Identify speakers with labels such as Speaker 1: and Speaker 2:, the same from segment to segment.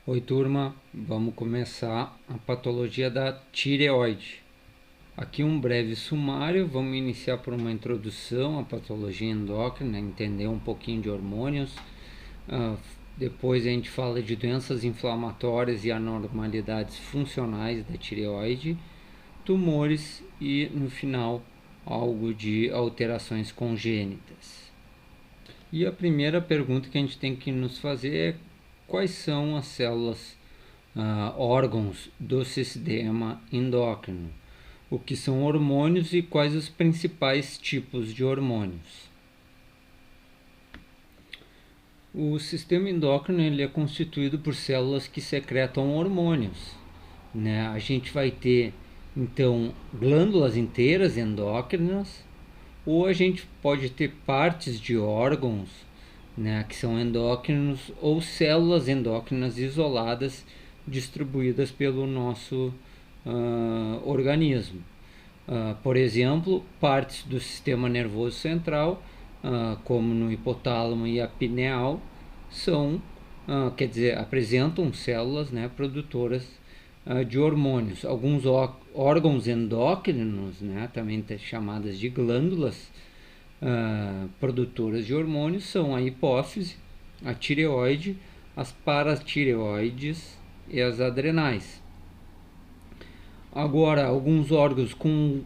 Speaker 1: Oi, turma, vamos começar a patologia da tireoide. Aqui um breve sumário, vamos iniciar por uma introdução à patologia endócrina, entender um pouquinho de hormônios. Depois a gente fala de doenças inflamatórias e anormalidades funcionais da tireoide, tumores e, no final, algo de alterações congênitas. E a primeira pergunta que a gente tem que nos fazer é quais são as células, órgãos do sistema endócrino, o que são hormônios e quais os principais tipos de hormônios. O sistema endócrino ele é constituído por células que secretam hormônios, né? A gente vai ter então glândulas inteiras endócrinas, ou a gente pode ter partes de órgãos, né, que são endócrinos, ou células endócrinas isoladas distribuídas pelo nosso organismo. Por exemplo, partes do sistema nervoso central, como no hipotálamo e a pineal, são, quer dizer, apresentam células, né, produtoras de hormônios. Alguns órgãos endócrinos, né, também chamadas de glândulas, produtoras de hormônios, são a hipófise, a tireoide, as paratireoides e as adrenais. Agora, alguns órgãos com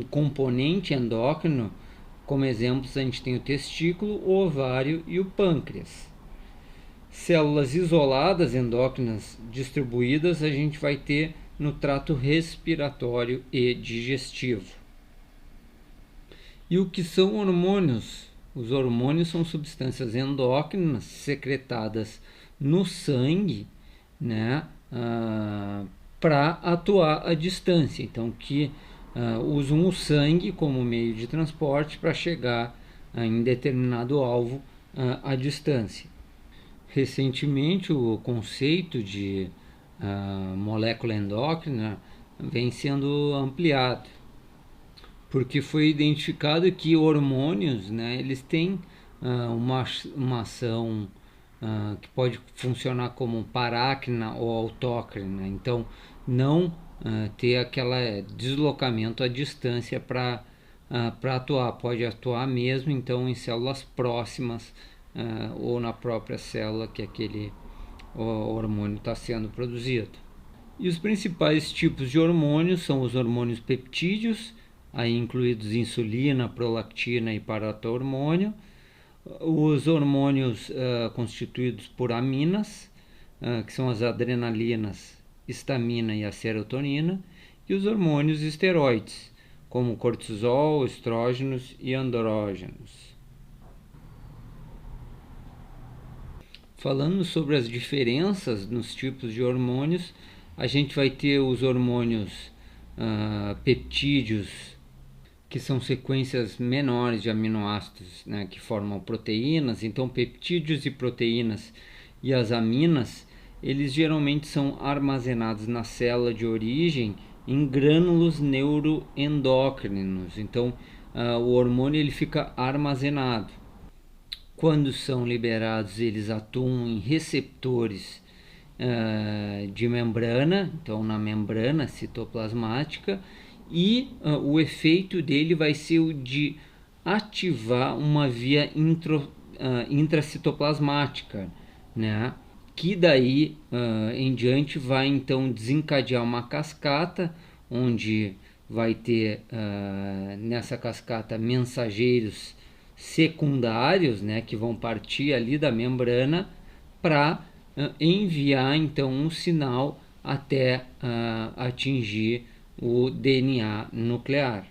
Speaker 1: componente endócrino, como exemplos, a gente tem o testículo, o ovário e o pâncreas. Células isoladas endócrinas distribuídas a gente vai ter no trato respiratório e digestivo. E o que são hormônios? Os hormônios são substâncias endócrinas secretadas no sangue, né, para atuar à distância. Então, que usam o sangue como meio de transporte para chegar em determinado alvo à distância. Recentemente, o conceito de molécula endócrina vem sendo ampliado, porque foi identificado que hormônios, né, eles têm uma ação que pode funcionar como parácrina ou autócrina, então não ter aquele deslocamento à distância para atuar, pode atuar mesmo então em células próximas ou na própria célula que aquele hormônio está sendo produzido. E os principais tipos de hormônios são os hormônios peptídeos, aí incluídos insulina, prolactina e paratormônio, os hormônios constituídos por aminas, que são as adrenalinas, histamina e a serotonina, e os hormônios esteroides, como cortisol, estrógenos e andrógenos. Falando sobre as diferenças nos tipos de hormônios, a gente vai ter os hormônios peptídeos, que são sequências menores de aminoácidos, né, que formam proteínas. Então, peptídeos e proteínas e as aminas, eles geralmente são armazenados na célula de origem em grânulos neuroendócrinos. Então, o hormônio ele fica armazenado. Quando são liberados, eles atuam em receptores de membrana, então na membrana citoplasmática, e o efeito dele vai ser o de ativar uma via intracitoplasmática, né? Que daí em diante vai então desencadear uma cascata, onde vai ter nessa cascata mensageiros secundários, né, que vão partir ali da membrana para enviar então um sinal até atingir o DNA nuclear.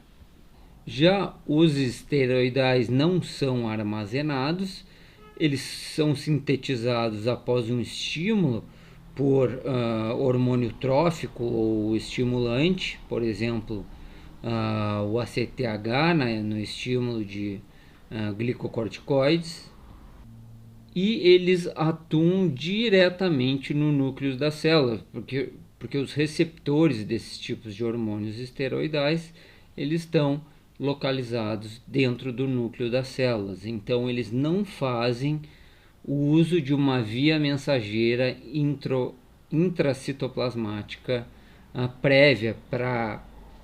Speaker 1: Já os esteroidais não são armazenados, eles são sintetizados após um estímulo por hormônio trófico ou estimulante, por exemplo, o ACTH, né, no estímulo de glicocorticoides, e eles atuam diretamente no núcleo da célula, porque os receptores desses tipos de hormônios esteroidais eles estão localizados dentro do núcleo das células, então eles não fazem o uso de uma via mensageira intracitoplasmática prévia para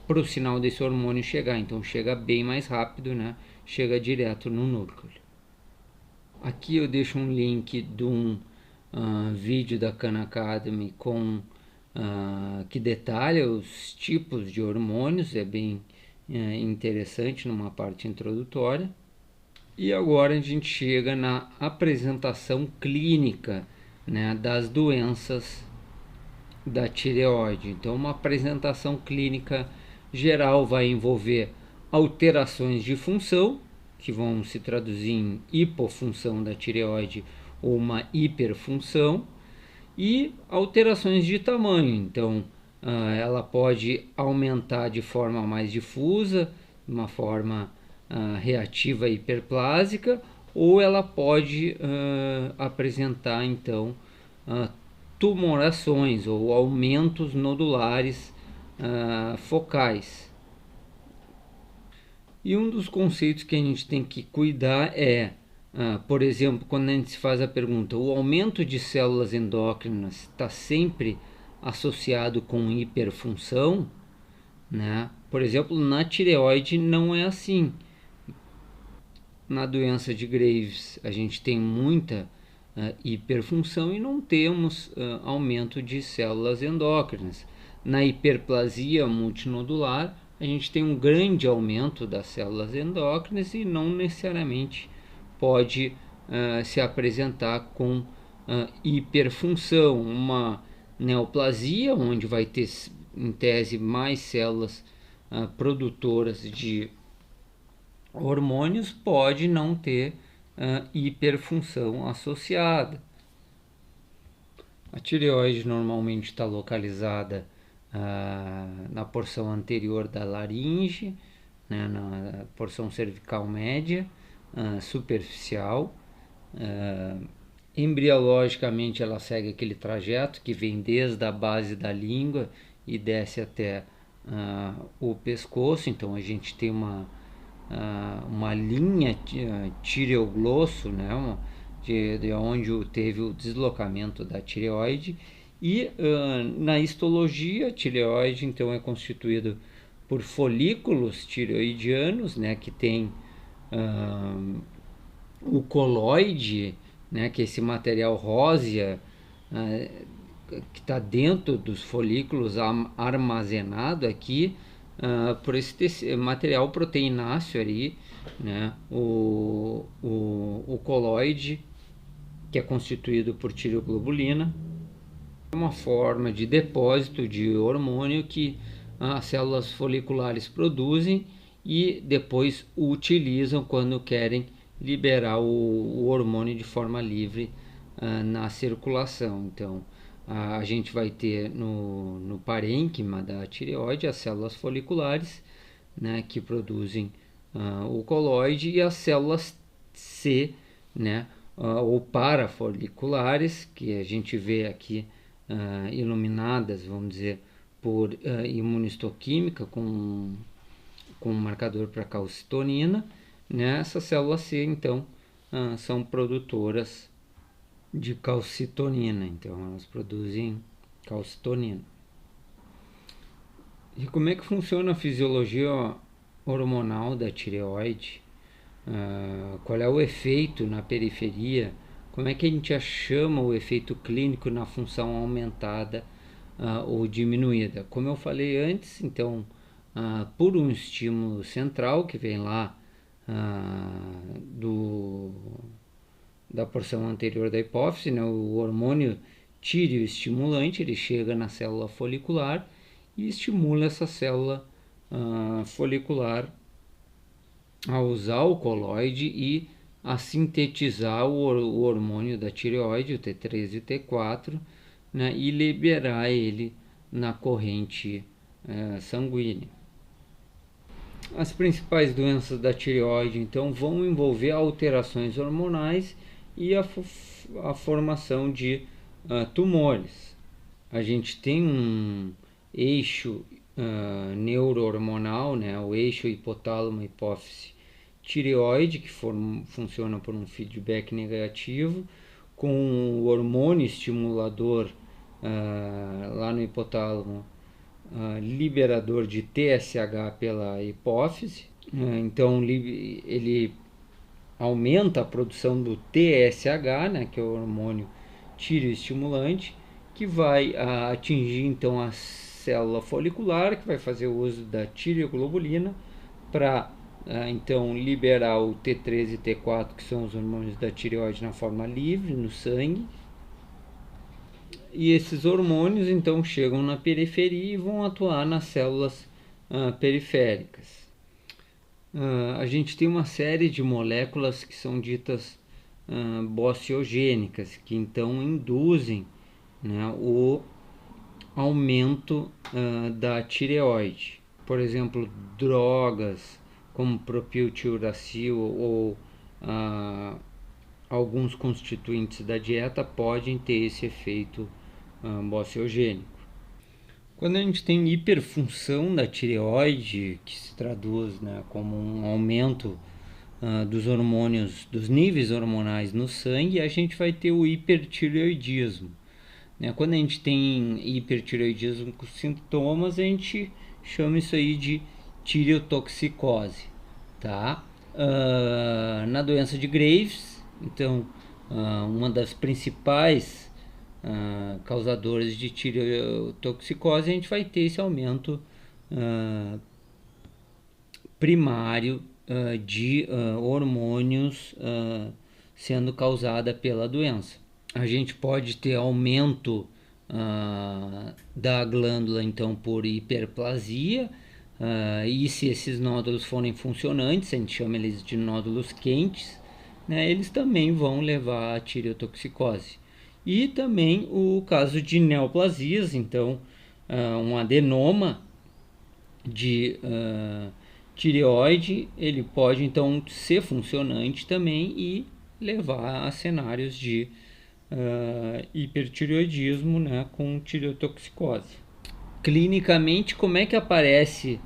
Speaker 1: o sinal desse hormônio chegar. Então chega bem mais rápido, né? Chega direto no núcleo. Aqui eu deixo um link de um vídeo da Khan Academy que detalha os tipos de hormônios, é bem interessante numa parte introdutória. E agora a gente chega na apresentação clínica, né, das doenças da tireoide. Então, uma apresentação clínica geral vai envolver alterações de função, que vão se traduzir em hipofunção da tireoide ou uma hiperfunção, e alterações de tamanho. Então, ela pode aumentar de forma mais difusa, de uma forma reativa hiperplásica, ou ela pode apresentar então tumorações ou aumentos nodulares focais. E um dos conceitos que a gente tem que cuidar é, por exemplo, quando a gente se faz a pergunta, o aumento de células endócrinas está sempre associado com hiperfunção, né? Por exemplo, na tireoide não é assim. Na doença de Graves a gente tem muita hiperfunção e não temos aumento de células endócrinas. Na hiperplasia multinodular a gente tem um grande aumento das células endócrinas e não necessariamente pode se apresentar com hiperfunção. Uma neoplasia, onde vai ter em tese mais células produtoras de hormônios, pode não ter hiperfunção associada. A tireoide normalmente está localizada na porção anterior da laringe, né, na porção cervical média, superficial. Embriologicamente ela segue aquele trajeto que vem desde a base da língua e desce até o pescoço. Então a gente tem uma linha tireoglosso, né, de onde teve o deslocamento da tireoide. E na histologia, a tireoide então é constituído por folículos tireoidianos, né, que tem o coloide, né, que é esse material rósea que está dentro dos folículos armazenado aqui por esse material proteináceo ali, né, o coloide, que é constituído por tireoglobulina, é uma forma de depósito de hormônio que as células foliculares produzem e depois utilizam quando querem liberar o hormônio de forma livre na circulação. Então, a gente vai ter no parênquima da tireoide as células foliculares, né, que produzem o coloide, e as células C, né, ou parafoliculares, que a gente vê aqui iluminadas, vamos dizer, por imunistoquímica com um marcador para calcitonina, né? Essas células C, então, são produtoras de calcitonina, então elas produzem calcitonina. E como é que funciona a fisiologia hormonal da tireoide? Qual é o efeito na periferia? Como é que a gente chama o efeito clínico na função aumentada ou diminuída? Como eu falei antes, então, por um estímulo central que vem lá da porção anterior da hipófise, né, o hormônio tireoestimulante, ele chega na célula folicular e estimula essa célula folicular a usar o coloide e a sintetizar o hormônio da tireoide, o T3 e o T4, né, e liberar ele na corrente sanguínea. As principais doenças da tireoide, então, vão envolver alterações hormonais e a formação de tumores. A gente tem um eixo neurohormonal, né, o eixo hipotálamo-hipófise tireoide, que funciona por um feedback negativo, com o hormônio estimulador lá no hipotálamo, liberador de TSH pela hipófise. Então ele aumenta a produção do TSH, né, que é o hormônio tireoestimulante, que vai atingir então a célula folicular, que vai fazer o uso da tireoglobulina para então liberar o T3 e T4, que são os hormônios da tireoide, na forma livre no sangue. E esses hormônios então chegam na periferia e vão atuar nas células periféricas. A gente tem uma série de moléculas que são ditas bociogênicas, que então induzem, né, o aumento da tireoide. Por exemplo, drogas como propiltiuracil ou alguns constituintes da dieta podem ter esse efeito bociogênico. Quando a gente tem hiperfunção da tireoide, que se traduz, né, como um aumento dos hormônios, dos níveis hormonais no sangue, a gente vai ter o hipertireoidismo. Né? Quando a gente tem hipertireoidismo com sintomas, a gente chama isso aí de tireotoxicose. Tá? Na doença de Graves, então, uma das principais causadores de tireotoxicose, a gente vai ter esse aumento primário de hormônios sendo causada pela doença. A gente pode ter aumento da glândula então por hiperplasia, e se esses nódulos forem funcionantes, a gente chama eles de nódulos quentes, né, eles também vão levar a tireotoxicose. E também o caso de neoplasias, então um adenoma de tireoide, ele pode então ser funcionante também e levar a cenários de hipertireoidismo, né, com tireotoxicose. Clinicamente, como é que aparece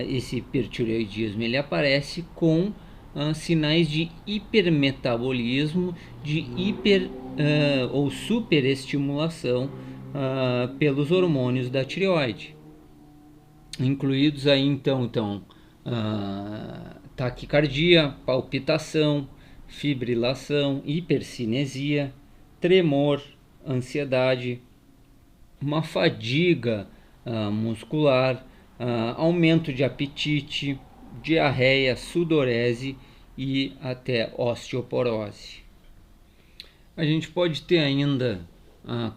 Speaker 1: esse hipertireoidismo? Ele aparece com sinais de hipermetabolismo, de hiper ou superestimulação pelos hormônios da tireoide, incluídos aí então taquicardia, palpitação, fibrilação, hipercinesia, tremor, ansiedade, uma fadiga muscular, aumento de apetite, diarreia, sudorese e até osteoporose. A gente pode ter ainda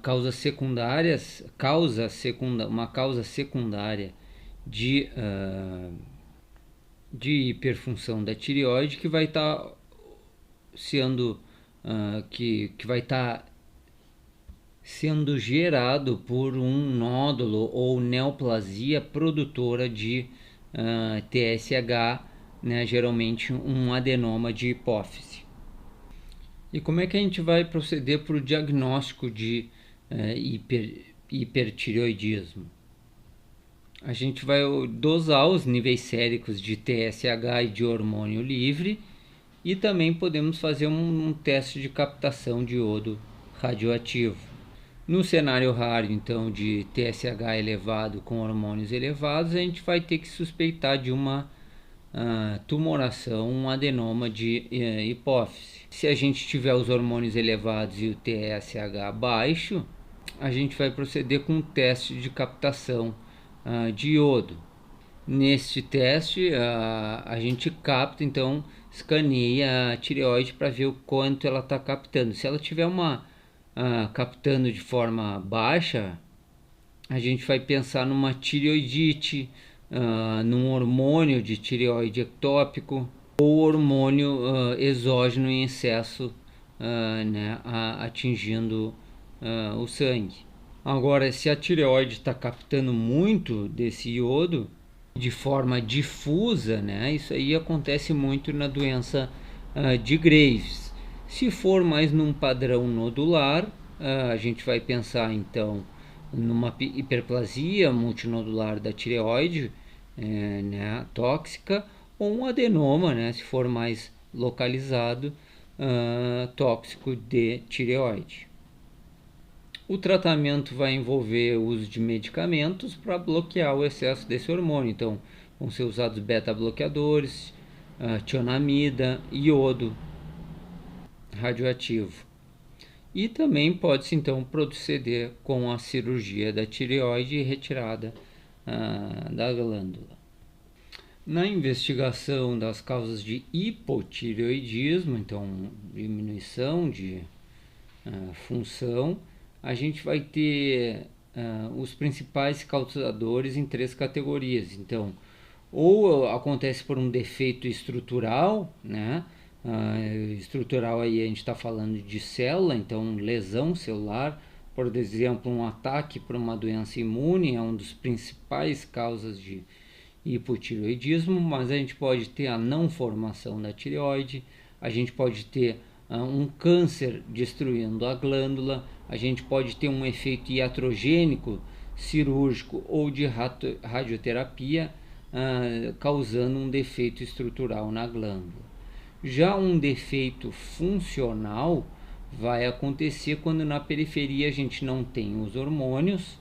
Speaker 1: causas secundárias, uma causa secundária de hiperfunção da tireoide, que vai estar sendo que vai estar sendo gerado por um nódulo ou neoplasia produtora de TSH, né, geralmente um adenoma de hipófise. E como é que a gente vai proceder para o diagnóstico de hipertireoidismo? A gente vai dosar os níveis séricos de TSH e de hormônio livre, e também podemos fazer um teste de captação de iodo radioativo. No cenário raro, então, de TSH elevado com hormônios elevados, a gente vai ter que suspeitar de uma tumoração, um adenoma de hipófise. Se a gente tiver os hormônios elevados e o TSH baixo, a gente vai proceder com um teste de captação de iodo. Neste teste, a gente capta, então, escaneia a tireoide para ver o quanto ela está captando. Se ela tiver captando de forma baixa, a gente vai pensar numa tireoidite, num hormônio de tireoide ectópico ou hormônio exógeno em excesso, né, atingindo o sangue. Agora, se a tireoide está captando muito desse iodo de forma difusa, né, isso aí acontece muito na doença de Graves. Se for mais num padrão nodular, a gente vai pensar então numa hiperplasia multinodular da tireoide, né, tóxica, ou um adenoma, né, se for mais localizado tóxico de tireoide. O tratamento vai envolver o uso de medicamentos para bloquear o excesso desse hormônio. Então, vão ser usados beta-bloqueadores, tionamida, iodo radioativo. E também pode-se então proceder com a cirurgia da tireoide e retirada da glândula. Na investigação das causas de hipotireoidismo, então diminuição de função, a gente vai ter os principais causadores em 3 categorias. Então, ou acontece por um defeito estrutural, né? Estrutural aí a gente está falando de célula, então lesão celular, por exemplo, um ataque por uma doença imune é um dos principais causas de hipotireoidismo, mas a gente pode ter a não formação da tireoide, a gente pode ter um câncer destruindo a glândula, a gente pode ter um efeito iatrogênico cirúrgico ou de radioterapia, causando um defeito estrutural na glândula. Já um defeito funcional vai acontecer quando na periferia a gente não tem os hormônios,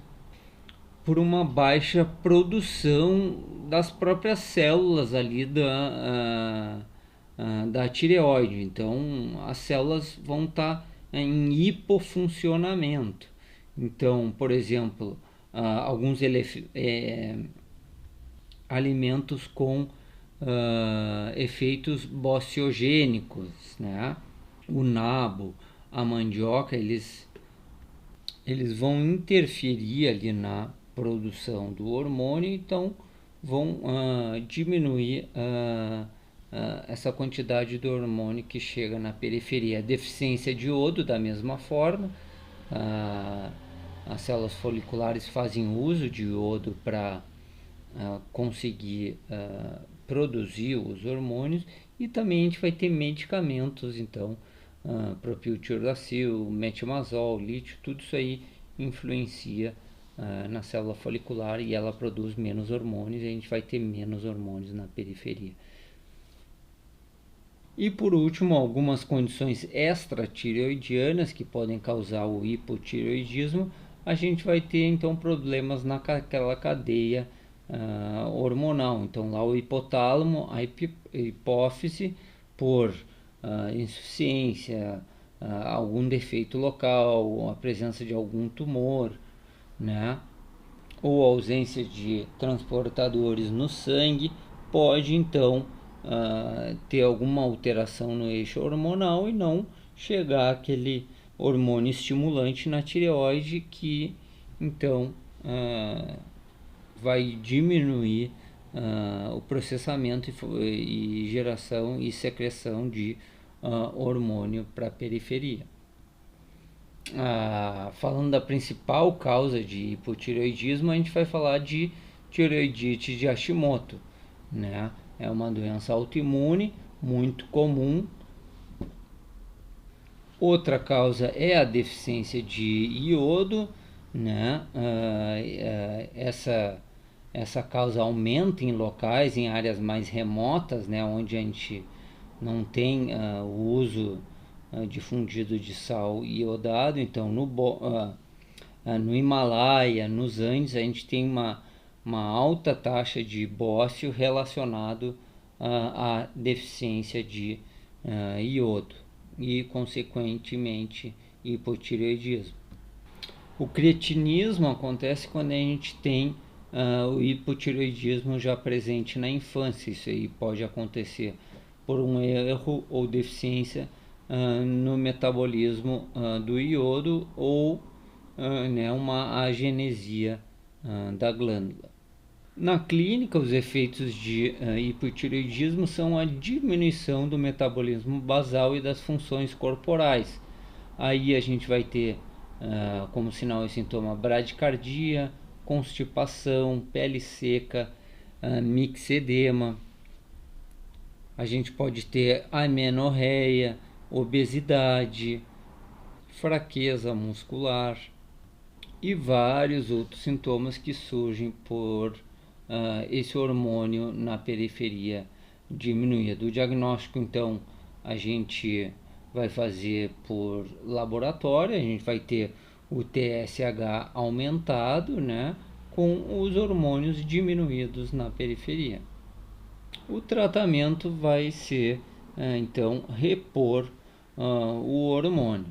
Speaker 1: por uma baixa produção das próprias células ali da tireoide. Então, as células vão estar em hipofuncionamento. Então, por exemplo, alguns alimentos com efeitos bociogênicos, né? O nabo, a mandioca, eles vão interferir ali na produção do hormônio, então vão diminuir essa quantidade do hormônio que chega na periferia. A deficiência de iodo, da mesma forma, as células foliculares fazem uso de iodo para conseguir produzir os hormônios, e também a gente vai ter medicamentos, então, propiltiroacil, metimazol, lítio, tudo isso aí influencia na célula folicular e ela produz menos hormônios, e a gente vai ter menos hormônios na periferia. E por último, algumas condições extratireoidianas que podem causar o hipotireoidismo, a gente vai ter então problemas naquela cadeia hormonal. Então lá o hipotálamo, a hipófise, por insuficiência, algum defeito local, a presença de algum tumor, né? Ou ausência de transportadores no sangue, pode então ter alguma alteração no eixo hormonal e não chegar aquele hormônio estimulante na tireoide, que então vai diminuir o processamento e geração e secreção de hormônio para a periferia. Falando da principal causa de hipotireoidismo, a gente vai falar de tireoidite de Hashimoto, né? É uma doença autoimune muito comum. Outra causa é a deficiência de iodo, né? Essa causa aumenta em locais, em áreas mais remotas, né? Onde a gente não tem o uso difundido de sal iodado. Então, no Himalaia, nos Andes, a gente tem uma alta taxa de bócio relacionado à deficiência de iodo e, consequentemente, hipotireoidismo. O cretinismo acontece quando a gente tem o hipotireoidismo já presente na infância. Isso aí pode acontecer por um erro ou deficiência no metabolismo do iodo, ou uma agenesia da glândula. Na clínica, os efeitos de hipotireoidismo são a diminuição do metabolismo basal e das funções corporais. Aí a gente vai ter como sinal e sintoma bradicardia, constipação, pele seca, mixedema. A gente pode ter amenorreia, obesidade, fraqueza muscular e vários outros sintomas que surgem por esse hormônio na periferia diminuído. O diagnóstico, então, a gente vai fazer por laboratório, a gente vai ter o TSH aumentado, né, com os hormônios diminuídos na periferia. O tratamento vai ser, então, repor o hormônio.